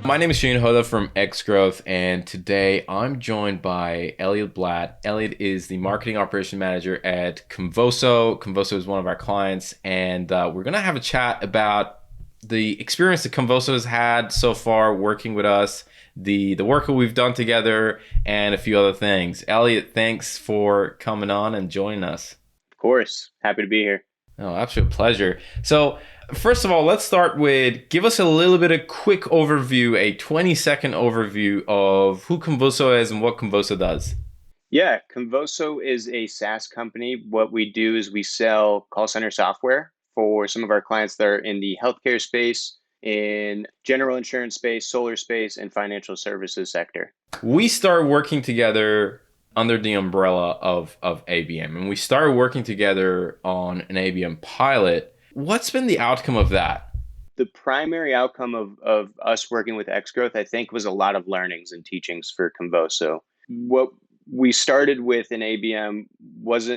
My name is Shane Hoda from xGrowth, and today I'm joined by Elliott Blatt. Elliott is the marketing operation manager at Convoso. Convoso is one of our clients, and we're going to have a chat about the experience that Convoso has had so far working with us, the work that we've done together, and a few other things. Elliott, thanks for coming on and joining us. Of course. Happy to be here. Oh, absolute pleasure. So, first of all, let's start with give us a little bit of quick overview, a 20-second overview of who Convoso is and what Convoso does. Yeah, Convoso is a SaaS company. What we do is we sell call center software for some of our clients that are in the healthcare space, in general insurance space, solar space, and financial services sector. We started working together under the umbrella of ABM, and we started working together on an ABM pilot. What's been the outcome of that? The primary outcome of us working with xGrowth, I think, was a lot of learnings and teachings for Convoso. What we started with in ABM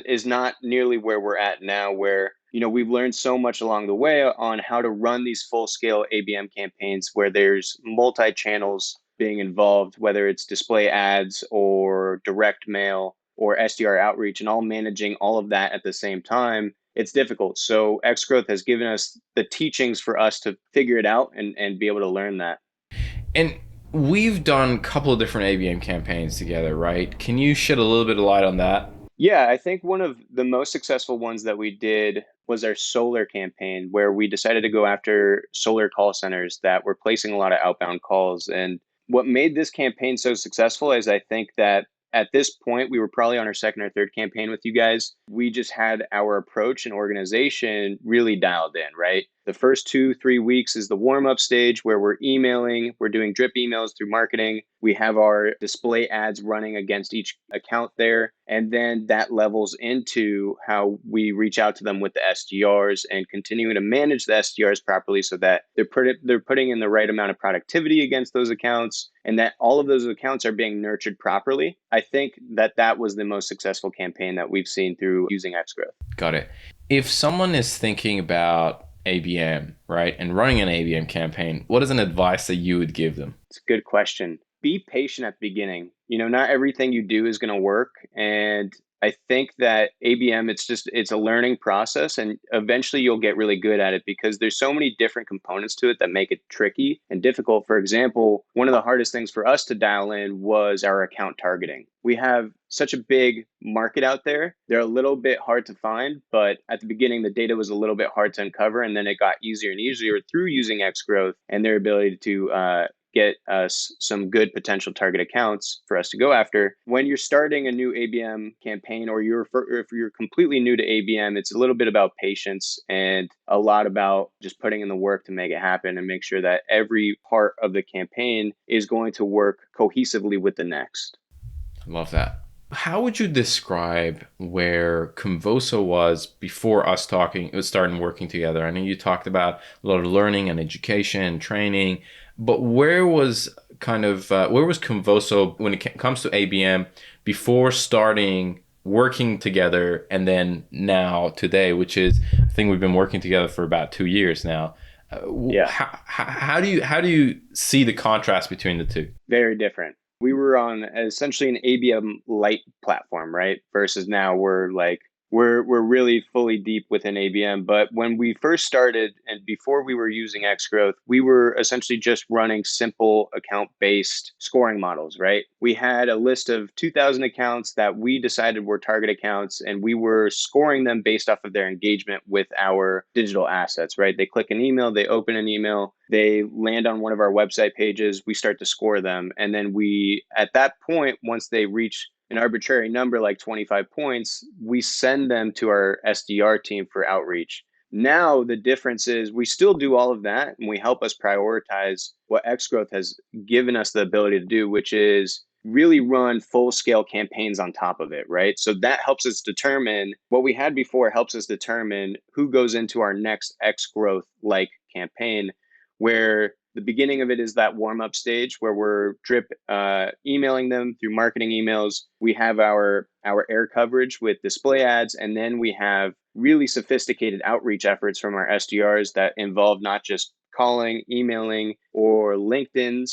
is not nearly where we're at now, where we've learned so much along the way on how to run these full scale ABM campaigns where there's multi channels being involved, whether it's display ads or direct mail or SDR outreach, and all managing all of that at the same time. It's difficult. So xGrowth has given us the teachings for us to figure it out and be able to learn that. And we've done a couple of different ABM campaigns together, right? Can you shed a little bit of light on that? Yeah, I think one of the most successful ones that we did was our solar campaign, where we decided to go after solar call centers that were placing a lot of outbound calls. And what made this campaign so successful is I think that at this point, we were probably on our second or third campaign with you guys. We just had our approach and organization really dialed in, right? The first 2, 3 weeks is the warm up stage where we're emailing, we're doing drip emails through marketing. We have our display ads running against each account there. And then that levels into how we reach out to them with the SDRs and continuing to manage the SDRs properly so that they're putting in the right amount of productivity against those accounts and that all of those accounts are being nurtured properly. I think that that was the most successful campaign that we've seen through using xGrowth. Got it. If someone is thinking about ABM, right, and running an ABM campaign, what is an advice that you would give them? It's a good question. Be patient at the beginning. Not everything you do is going to work. And I think that ABM, it's a learning process and eventually you'll get really good at it because there's so many different components to it that make it tricky and difficult. For example, one of the hardest things for us to dial in was our account targeting. We have such a big market out there. They're a little bit hard to find, but at the beginning, the data was a little bit hard to uncover. And then it got easier and easier through using xGrowth and their ability to get us some good potential target accounts for us to go after. When you're starting a new ABM campaign or if you're completely new to ABM, it's a little bit about patience and a lot about just putting in the work to make it happen and make sure that every part of the campaign is going to work cohesively with the next. I love that. How would you describe where Convoso was before us starting working together? I know you talked about a lot of learning and education and training, but where was Convoso when it comes to ABM before starting working together and then now today, which is I think we've been working together for about 2 years now. Yeah, How do you see the contrast between the two? very different. We were on essentially an ABM light platform, right? Versus now we're really fully deep within ABM. But when we first started and before we were using xGrowth, we were essentially just running simple account-based scoring models, right? We had a list of 2,000 accounts that we decided were target accounts, and we were scoring them based off of their engagement with our digital assets, right? They click an email, they open an email, they land on one of our website pages, we start to score them. And then at that point, once they reach an arbitrary number like 25 points, we send them to our SDR team for outreach. Now, the difference is we still do all of that and we help us prioritize what xGrowth has given us the ability to do, which is really run full scale campaigns on top of it, right? So that helps us determine what we had before, helps us determine who goes into our next xGrowth like campaign, where the beginning of it is that warm up stage where we're drip emailing them through marketing emails. We have our air coverage with display ads, and then we have really sophisticated outreach efforts from our SDRs that involve not just calling, emailing, or LinkedIn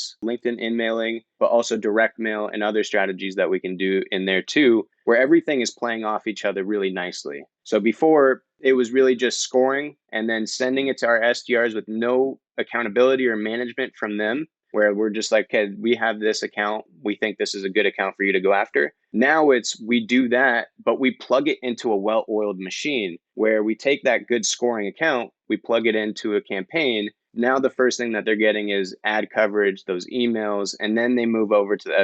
in mailing, but also direct mail and other strategies that we can do in there too, where everything is playing off each other really nicely. So before, it was really just scoring and then sending it to our SDRs with no accountability or management from them, where we're just like, okay, we have this account. We think this is a good account for you to go after. Now it's we do that, but we plug it into a well-oiled machine where we take that good scoring account, we plug it into a campaign. Now the first thing that they're getting is ad coverage, those emails, and then they move over to the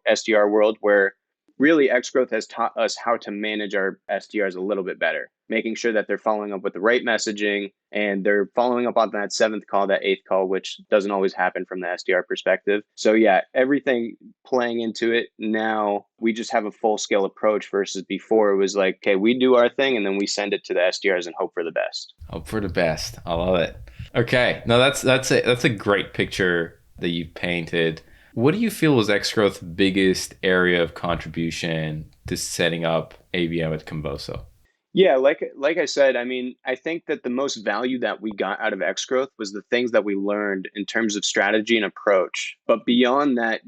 SDR world where really xGrowth has taught us how to manage our SDRs a little bit better, making sure that they're following up with the right messaging and they're following up on that seventh call, that eighth call, which doesn't always happen from the SDR perspective. So yeah, everything playing into it. Now we just have a full scale approach versus before it was like, okay, we do our thing and then we send it to the SDRs and hope for the best. Hope for the best. I love it. Okay, no, that's a great picture that you've painted. What do you feel was xGrowth's biggest area of contribution to setting up ABM at Convoso? Yeah, like I said, I mean, I think that the most value that we got out of xGrowth was the things that we learned in terms of strategy and approach. But beyond that,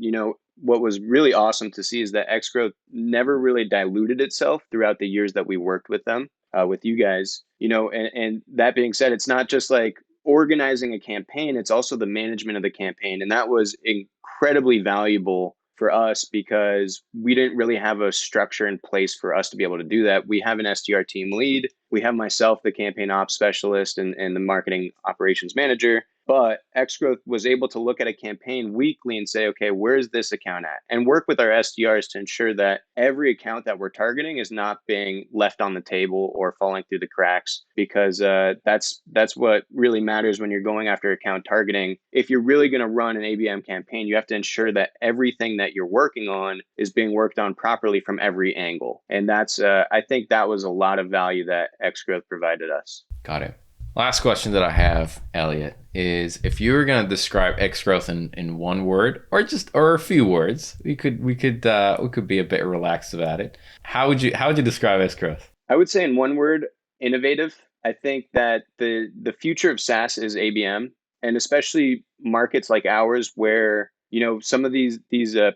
what was really awesome to see is that xGrowth never really diluted itself throughout the years that we worked with them, with you guys. And that being said, it's not just like organizing a campaign, it's also the management of the campaign. And that was incredibly valuable for us because we didn't really have a structure in place for us to be able to do that. We have an SDR team lead. We have myself, the campaign ops specialist, and the marketing operations manager. But xGrowth was able to look at a campaign weekly and say, okay, where's this account at? And work with our SDRs to ensure that every account that we're targeting is not being left on the table or falling through the cracks, because that's what really matters when you're going after account targeting. If you're really going to run an ABM campaign, you have to ensure that everything that you're working on is being worked on properly from every angle. And that's, I think that was a lot of value that xGrowth provided us. Got it. Last question that I have, Elliot, is if you were going to describe xGrowth in one word or a few words, we could be a bit relaxed about it. How would you describe xGrowth? I would say in one word, innovative. I think that the future of SaaS is ABM, and especially markets like ours where some of these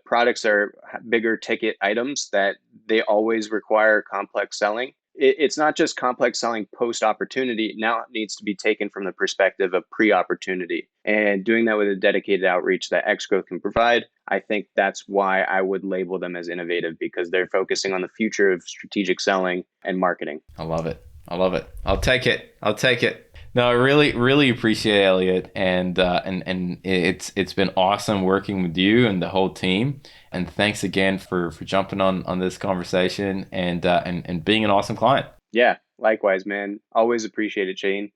products are bigger ticket items that they always require complex selling. It's not just complex selling post opportunity. Now it needs to be taken from the perspective of pre opportunity, and doing that with a dedicated outreach that xGrowth can provide. I think that's why I would label them as innovative, because they're focusing on the future of strategic selling and marketing. I love it. I love it. I'll take it. I'll take it. No, I really, really appreciate it, Elliot, and it's been awesome working with you and the whole team. And thanks again for jumping on this conversation and being an awesome client. Yeah, likewise, man. Always appreciate it, Shane.